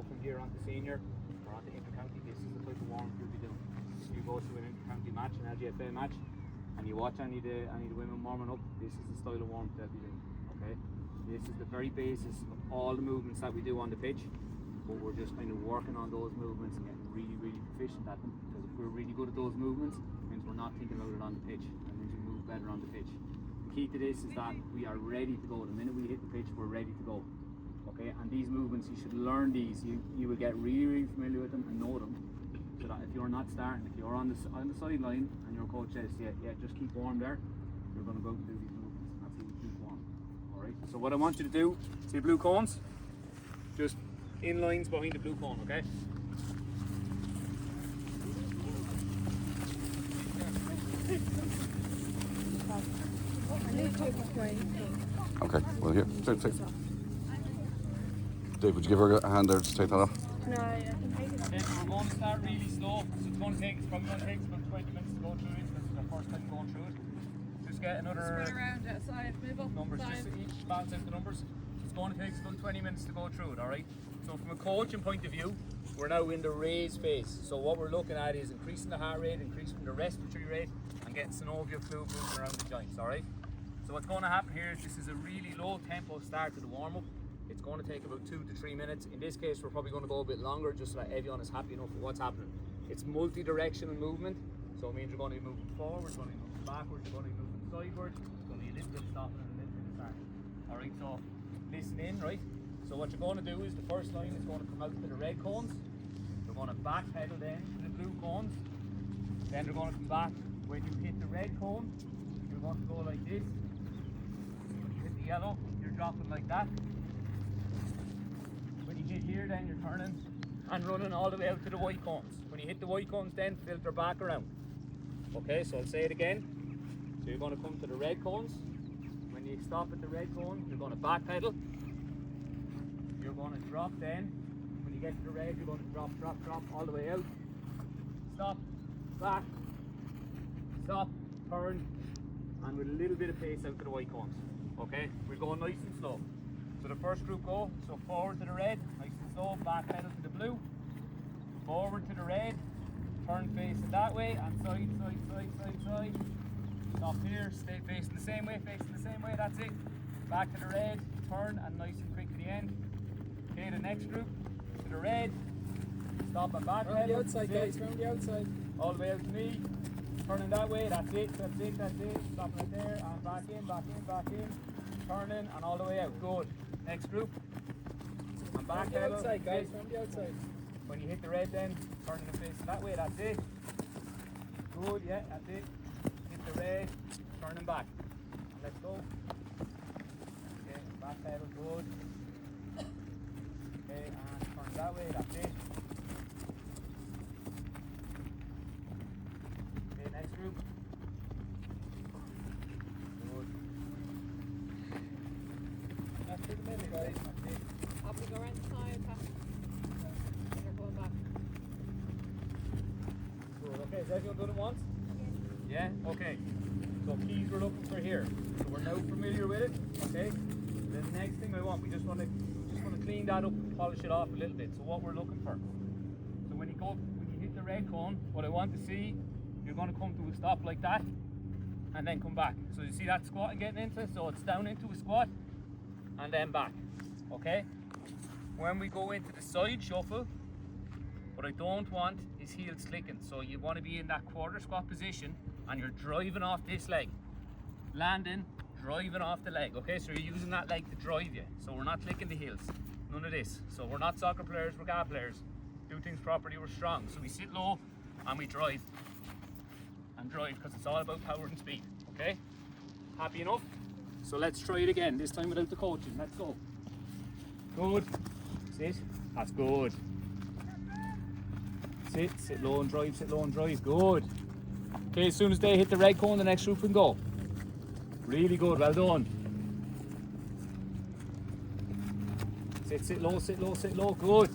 from here onto senior or onto inter-county, this is the type of warm you'll be doing. If you go to an inter-county match, an LGFA match, and you watch any of the women warming up, this is the style of warmth they'll be doing. Okay, this is the very basis of all the movements that we do on the pitch, but we're just kind of working on those movements and getting really, really proficient at them, because if we're really good at those movements, it means we're not thinking about it on the pitch, and means we move better on the pitch. The key to this is that we are ready to go. The minute we hit the pitch, we're ready to go. Okay, and these movements, you should learn these. You will get really, really familiar with them and know them, so that if you're not starting, if you're on the sideline and your coach says, yeah, just keep warm there, you're going to go out and do these movements. That's how you keep warm. All right. So what I want you to do, see blue cones, just in lines behind the blue cone. Okay. Okay, well here, take. Dave, would you give her a hand there to take that off? No, I can take it. Okay, so we're going to start really slow. So it's probably going to take about 20 minutes to go through it, because it's our first time going through it. Just get another Spin around outside, move up. numbers, side. just each balance out the numbers. It's going to take us about 20 minutes to go through it, alright? So from a coaching point of view, we're now in the raise phase. So what we're looking at is increasing the heart rate, increasing the respiratory rate, and getting synovial fluid moving around the joints, alright? So what's going to happen here is this is a really low tempo start to the warm-up. It's going to take about 2 to 3 minutes. In this case, we're probably going to go a bit longer, just so that everyone is happy enough with what's happening. It's multi-directional movement, so it means you're going to be moving forward, you're going to be moving backwards, you're going to be moving sideways. It's going to be a little bit of stopping and a little bit of starting. Alright, so listen in, right? So what you're going to do is the first line is going to come out to the red cones. You're going to back pedal then to the blue cones. Then they're going to come back. When you hit the red cone, you're going to go like this. When you hit the yellow, you're dropping like that. When you hit here, then you're turning and running all the way out to the white cones. When you hit the white cones, then filter back around. Okay, so I'll say it again. So you're going to come to the red cones. When you stop at the red cone, you're going to back pedal. You're going to drop then. When you get to the red, you're going to drop all the way out. Stop, back, stop, turn, and with a little bit of pace out to the white cones. Okay, we're going nice and slow. So the first group go, so forward to the red, nice and slow, back pedal to the blue, forward to the red, turn facing that way, and side. Stop here, stay facing the same way, that's it. Back to the red, turn, and nice and quick to the end. Okay, the next group, to the red, stop and back pedal. Round the outside, guys, round the outside. All the way out to me, turning that way, that's it. Stop right there, and back in. Turning, and all the way out, good. Next group, and back Round the pedal. outside, guys, round the outside. When you hit the red then, turning the face that way, that's it. Good, yeah, that's it. Hit the red, turning back. And let's go. Okay, back pedal, good. Okay, and turn that way, that's it. Okay, next group. Good. Back to the middle, guys. That's it. Up we go around the side, Pat. They're going back. Good. Okay, is everyone done it once? Yeah? Okay. So keys we're looking for here. So we're now familiar with it. Okay? The next thing we just want to clean that up and polish it off a little bit. So what we're looking for. So when you hit the red cone, what I want to see, you're going to come to a stop like that and then come back. So you see that squat and getting into? So it's down into a squat and then back. Okay? When we go into the side shuffle, what I don't want is heels clicking. So you want to be in that quarter squat position and you're driving off this leg. Landing, driving off the leg. Okay, so you're using that leg to drive you. So we're not clicking the heels. None of this. So we're not soccer players, we're GAA players. Do things properly, we're strong. So we sit low and we drive. And drive, because it's all about power and speed. Okay? Happy enough? So let's try it again, this time without the coaching. Let's go. Good. Sit. That's good. Sit low and drive, good. Okay, as soon as they hit the red cone, the next group can go. Really good, well done. Sit low, good.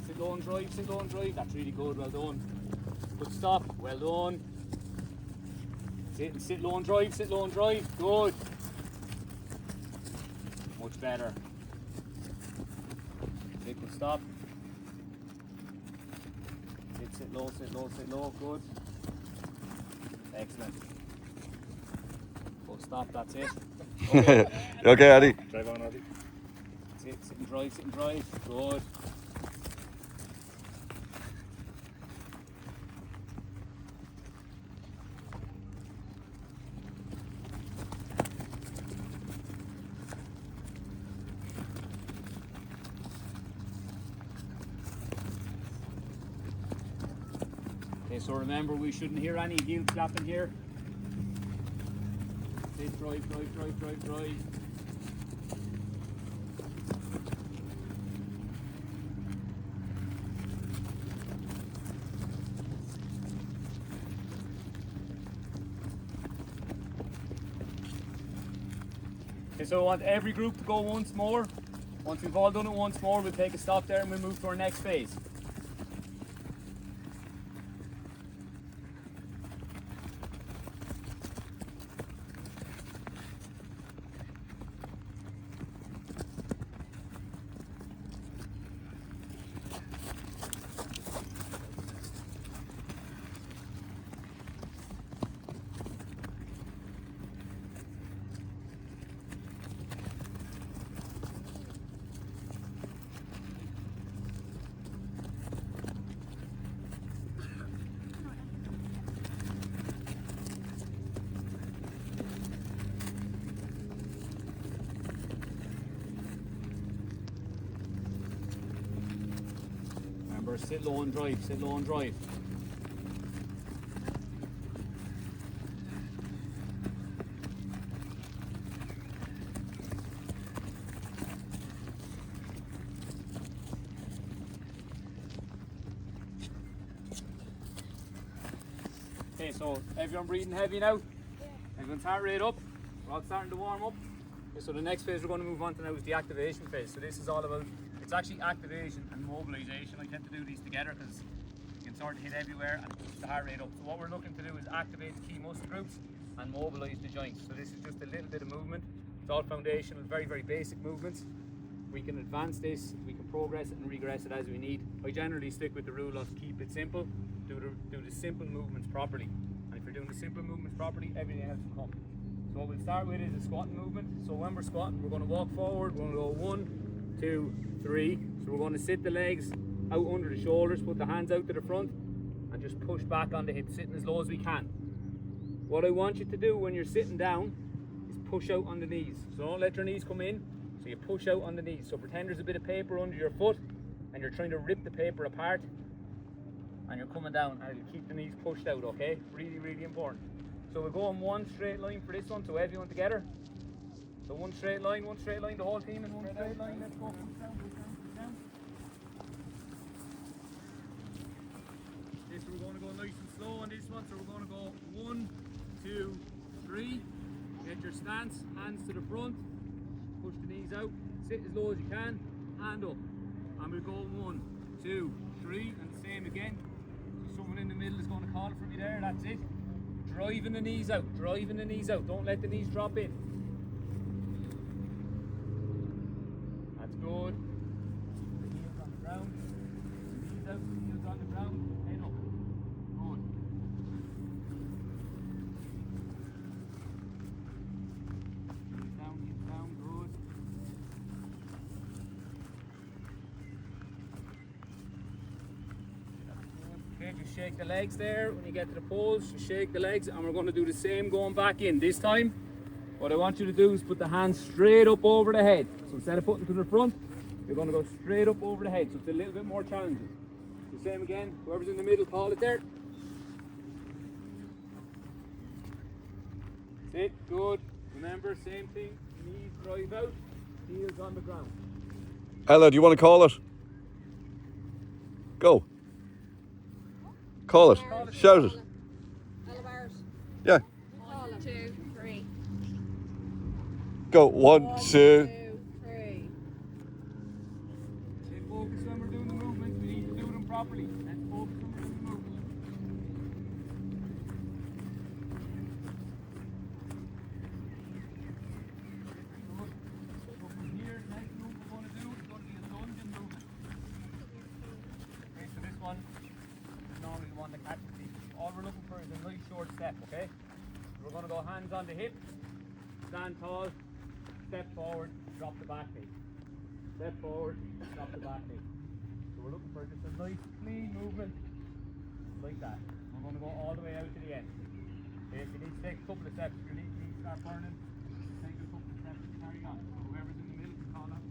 Sit low and drive, that's really good, well done. Good stop, well done. Sit low and drive, good. Much better. Okay, good stop. Sit low, sit low, sit low, good. Excellent. Full stop, that's it. Okay. You okay, Eddie? Drive on, Eddie. Sit and drive, sit and drive. Good. Okay, so remember we shouldn't hear any heel clapping here. Sit, drive, drive, drive, drive, drive. Okay, so I want every group to go once more. Once we've all done it once more, we'll take a stop there and we'll move to our next phase. Remember, sit low and drive, sit low and drive. Okay, so everyone breathing heavy now? Yeah. Everyone's heart rate up. We're all starting to warm up. Okay, so the next phase we're going to move on to now is the activation phase. So this is all about, it's actually activation and mobilization. I tend to do these together because you can sort of hit everywhere and push the heart rate up. So what we're looking to do is activate the key muscle groups and mobilize the joints. So this is just a little bit of movement. It's all foundational, very, very basic movements. We can advance this, we can progress it and regress it as we need. I generally stick with the rule of keep it simple, do the simple movements properly. And if you're doing the simple movements properly, everything else will come. So what we'll start with is a squatting movement. So when we're squatting, we're going to walk forward, we're going to go 1, 2, 3. So we're going to sit the legs out under the shoulders, put the hands out to the front and just push back on the hips, sitting as low as we can. What I want you to do when you're sitting down is push out on the knees. So don't let your knees come in, so you push out on the knees. So pretend there's a bit of paper under your foot and you're trying to rip the paper apart and you're coming down and you keep the knees pushed out, okay? Really, really important. So we'll go on one straight line for this one, so everyone together. So one straight line, the whole team in one straight line. Let's go, push down, push down, push down. This we're going to go nice and slow on this one, so we're going to go 1, 2, 3. Get your stance, hands to the front, push the knees out, sit as low as you can, hand up. And we'll go 1, 2, 3, and the same again. So someone in the middle is going to call for me there, that's it. Driving the knees out, driving the knees out. Don't let the knees drop in. That's good. The heels on the ground. Knees out, heels on the ground. Head up. Good. Heels down, good. Okay, just shake the legs there. When you get to the pose, just shake the legs, and we're going to do the same going back in. This time, what I want you to do is put the hands straight up over the head. So instead of putting to the front, you're going to go straight up over the head. So it's a little bit more challenging. The same again. Whoever's in the middle, call it there. Sit, good. Remember, same thing. Knees drive out, heels on the ground. Ella, do you want to call it? Go. Call it. Shout it. Yeah. 1, 2, 3. Go. 1, 2. 3. Stay focused when we're doing the movements. We need to do them properly. Let's focus when we're doing the movements. So from here, the next move we're going to do is going to be a lunging movement. So we're going to Actually, all we're looking for is a nice short step, okay? We're going to go hands on the hip, stand tall, step forward, drop the back knee. Step forward, drop the back knee. So we're looking for just a nice clean movement like that. We're going to go all the way out to the end. Okay, if you need to take a couple of steps, if your knees start burning, take a couple of steps and carry on. Whoever's in the middle can call out.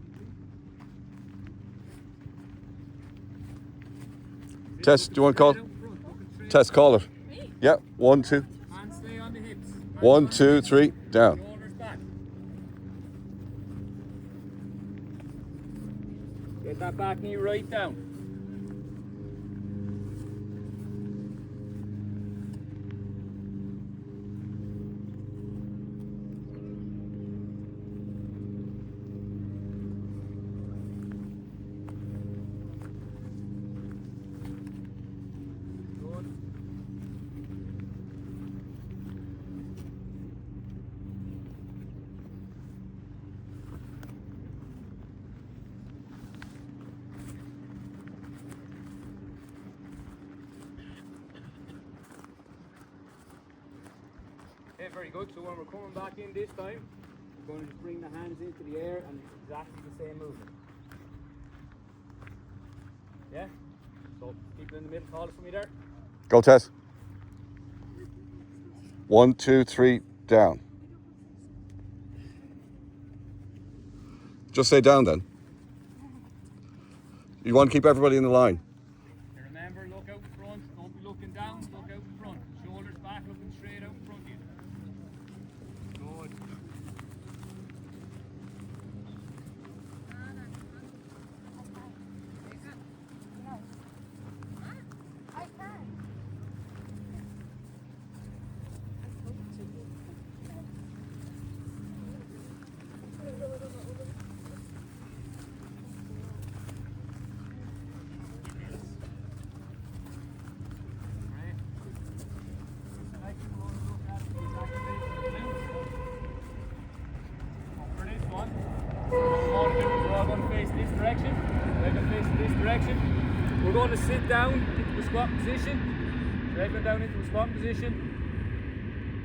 Tess, do you want to call? Tess, call it. Yeah, 1, 2. Hands stay on the hips. 1, 2, 3, down. Shoulders back. Get that back knee right down. Good. Okay, very good. So when we're coming back in this time, we're going to just bring the hands into the air and it's exactly the same movement. Yeah? So keep it in the middle, call it for me there. Go, Tess. 1, 2, 3, down. Just say down then. You want to keep everybody in the line. And remember, look out in front, don't be looking down, look out in front. Shoulders back, looking straight out in front of you. Good. I can. Great. Next one, we'll look at the for this one, what we're going to do is we're all going to face this direction. We're going to face this direction. We're going to sit down into the squat position. Right down into the squat position.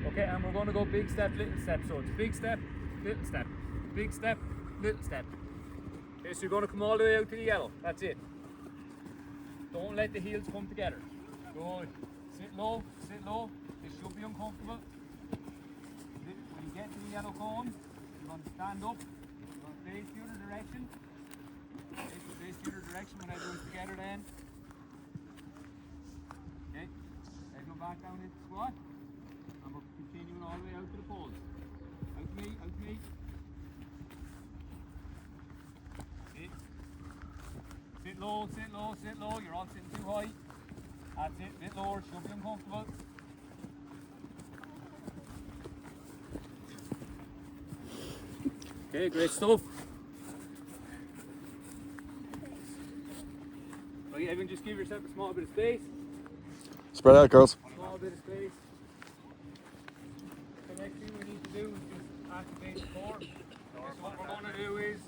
Okay, and we're going to go big step, little step. So it's big step, little step, big step, little step. Okay, so you're going to come all the way out to the yellow. That's it. Don't let the heels come together. Good. Sit low, sit low. This should be uncomfortable. When you get to the yellow cone, you're going to stand up. You're going to face the other direction. Face the other direction when everyone's together then. Okay. Then go back down into squat. And we're continuing all the way out to the pose. Out to me, out to me. Okay. Sit low, sit low, sit low. You're all sitting too high. That's it, bit lower, should be uncomfortable. Okay, great stuff. Right, everyone just give yourself a small bit of space. Spread out, girls. Small bit of space. The next thing we need to do is just activate the core. So what we're going to do is,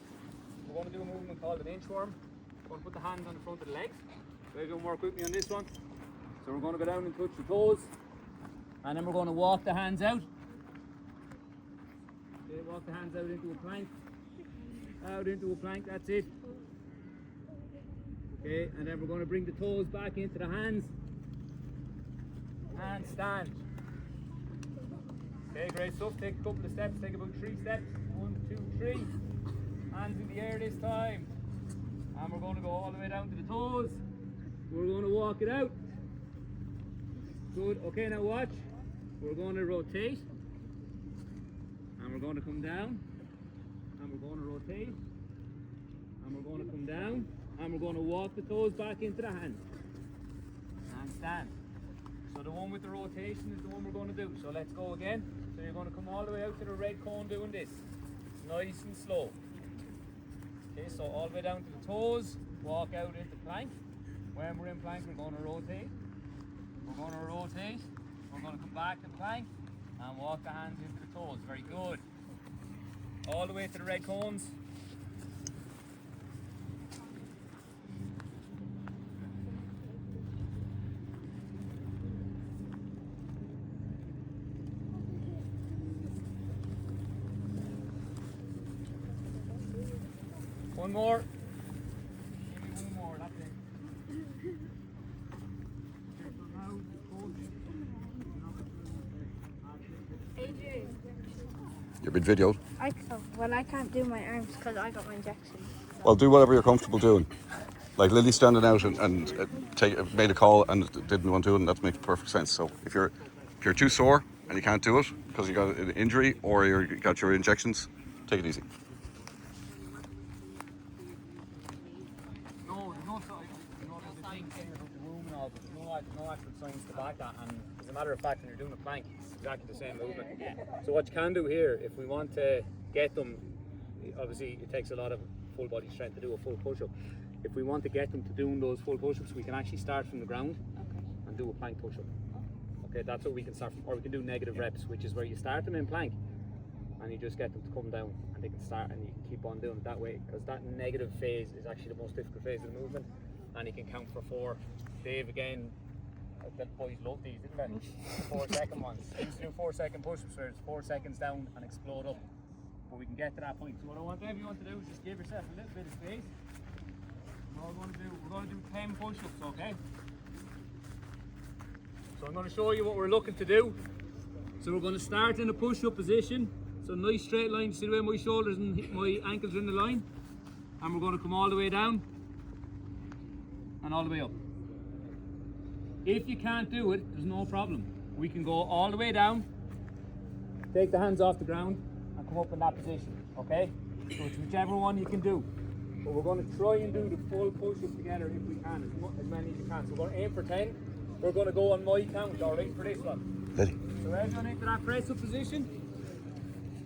we're going to do a movement called an inchworm. We're going to put the hands on the front of the legs. So everyone work with me on this one. So we're going to go down and touch the toes. And then we're going to walk the hands out. Okay, walk the hands out into a plank. Out into a plank, that's it. Okay, and then we're going to bring the toes back into the hands. And stand. Okay, great stuff. Take a couple of steps, take about 3 steps. 1, 2, 3. Hands in the air this time. And we're going to go all the way down to the toes. We're going to walk it out. Good. Okay, now watch. We're going to rotate. And we're going to come down. And we're going to rotate. And we're going to come down. And we're going to walk the toes back into the hands. And stand. So the one with the rotation is the one we're going to do. So let's go again. So you're going to come all the way out to the red cone doing this. Nice and slow. Okay, so all the way down to the toes. Walk out into plank. When we're in plank, we're going to rotate. We're going to rotate. We're going to come back to plank and walk the hands into the toes. Very good. All the way to the red cones. One more. Give me one more, that's it. Okay, so now, AJ. You've been videoed. I can't do my arms because I got my injection. Well, do whatever you're comfortable doing. Like Lily's standing out and made a call and didn't want to do it, and that makes perfect sense. So if you're too sore and you can't do it because you got an injury or you got your injections, take it easy. No, there's no sign. There's a thing saying about the room and all, but there's no actual signs to back that. And as a matter of fact, when you're doing a plank, it's exactly the same movement. So what you can do here, if we want to get them, obviously it takes a lot of full body strength to do a full push-up. If we want to get them to doing those full push-ups, we can actually start from the ground and do a plank push-up. Okay, that's what we can start from. Or we can do negative reps, which is where you start them in plank and you just get them to come down and they can start and you can keep on doing it that way, because that negative phase is actually the most difficult phase of the movement, and you can count for 4. Dave, again, the boys love these, didn't they? 4-second ones. We used to do 4-second push-ups where it's 4 seconds down and explode up. But we can get to that point. So what I want everyone to do is just give yourself a little bit of space. We're going to do 10 push-ups, okay? So I'm going to show you what we're looking to do. So we're going to start in a push-up position. So nice straight line. See the way my shoulders and my ankles are in the line? And we're going to come all the way down and all the way up. If you can't do it, there's no problem. We can go all the way down, take the hands off the ground and come up in that position, okay? So it's whichever one you can do. But we're going to try and do the full push-up together if we can, as many as you can. So we're going to aim for 10. We're going to go on my count, all right, for this one. Lily. So everyone into that press-up position.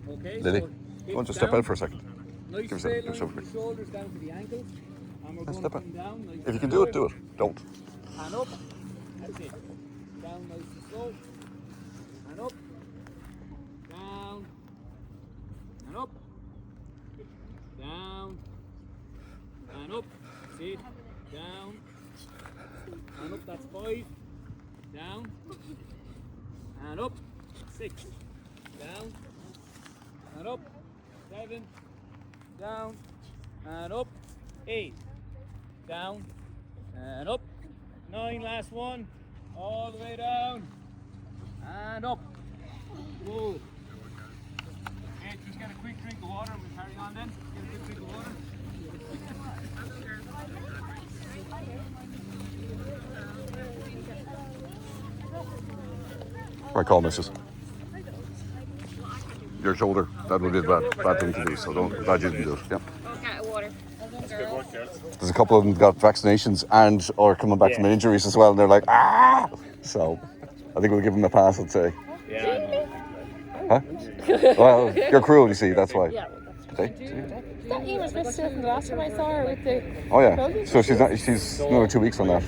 Okay, Lily, so you want to step out for a second? nice Give us a- straight give us line a from the shoulders down to the ankles. And we're going to step come out. down. Nice If you can and do it, slow. do it. Don't. And up. That's it. Down nice and slow. And up. Down. And up. Down. And up. That's it. Down. And up. That's 5. Down. And up. 6. Down. And up. 7. Down. And up. 8. Down. And up. 9, last one. All the way down. And up. Whoa. Okay, just get a quick drink of water. We'll carry on then. Get a quick drink of water. Right call, missus. Your shoulder, that would be a bad thing to do, so don't, glad you didn't do it. Yeah. Okay, water. There's a couple of them got vaccinations and or coming back from injuries as well, and they're like, ah! So I think we'll give them a pass, I'd say. Yeah. Huh? Well, you're cruel, you see, that's why. Yeah. That you were supposed to say from the last time I saw her with the... Oh yeah, so she's another 2 weeks on that.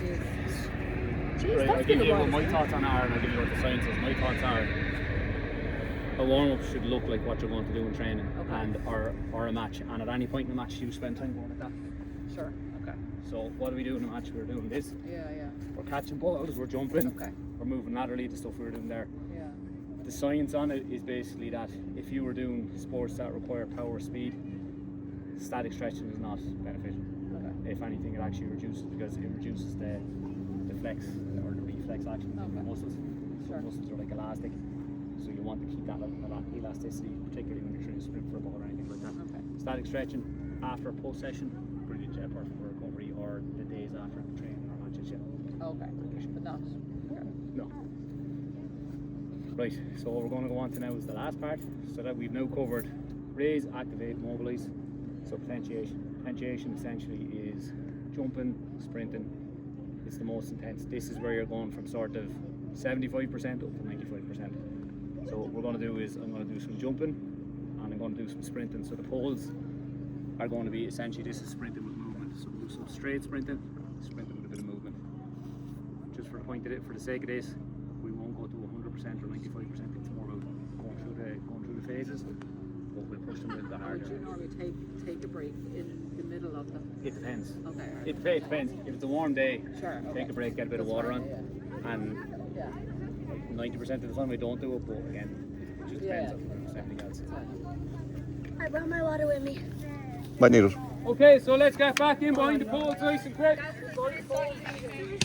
Right, I'll give you what my thoughts on are and I'll give you what the science is. My thoughts are a warm-up should look like what you're going to do in training and or a match, and at any point in the match you spend time going like that. Sure, okay. So what do we do in a match? We're doing this. Yeah. We're catching balls, we're jumping, Okay. we're moving laterally, the stuff we were doing there. Yeah. The science on it is basically that if you were doing sports that require power speed, static stretching is not beneficial. Okay. If anything, it actually reduces, because it reduces the flex or the reflex action of the muscles. So Sure. muscles are like elastic, so you want to keep that elasticity, particularly when you're trying to sprint for a ball or anything like that. Okay. Static stretching after a post session, brilliant, perfect for recovery, or the days after the training or matches. Yeah. Okay. But not... Okay. No. Right, so what we're going to go on to now is the last part, so that we've now covered raise, activate, mobilise. So potentiation. Potentiation essentially is jumping, sprinting. It's the most intense. This is where you're going from sort of 75% up to 95%. So what we're going to do is I'm going to do some jumping and I'm going to do some sprinting. So the poles are going to be essentially, this is sprinting with movement. So we'll do some straight sprinting with a bit of movement. Just for the point of it, for the sake of this, we won't go to 100% or 95%. It's more about going through the phases. But we'll push them a little bit harder. Would you normally take a break in the middle of them? It depends. Okay. Right. It depends. If it's a warm day, Sure. take a break, get a bit of water on, and Yeah. 90% of the time we don't do it. But again, it just depends on everything else. I brought my water with me. Might need it. Okay, so let's get back in behind the poles, nice and quick.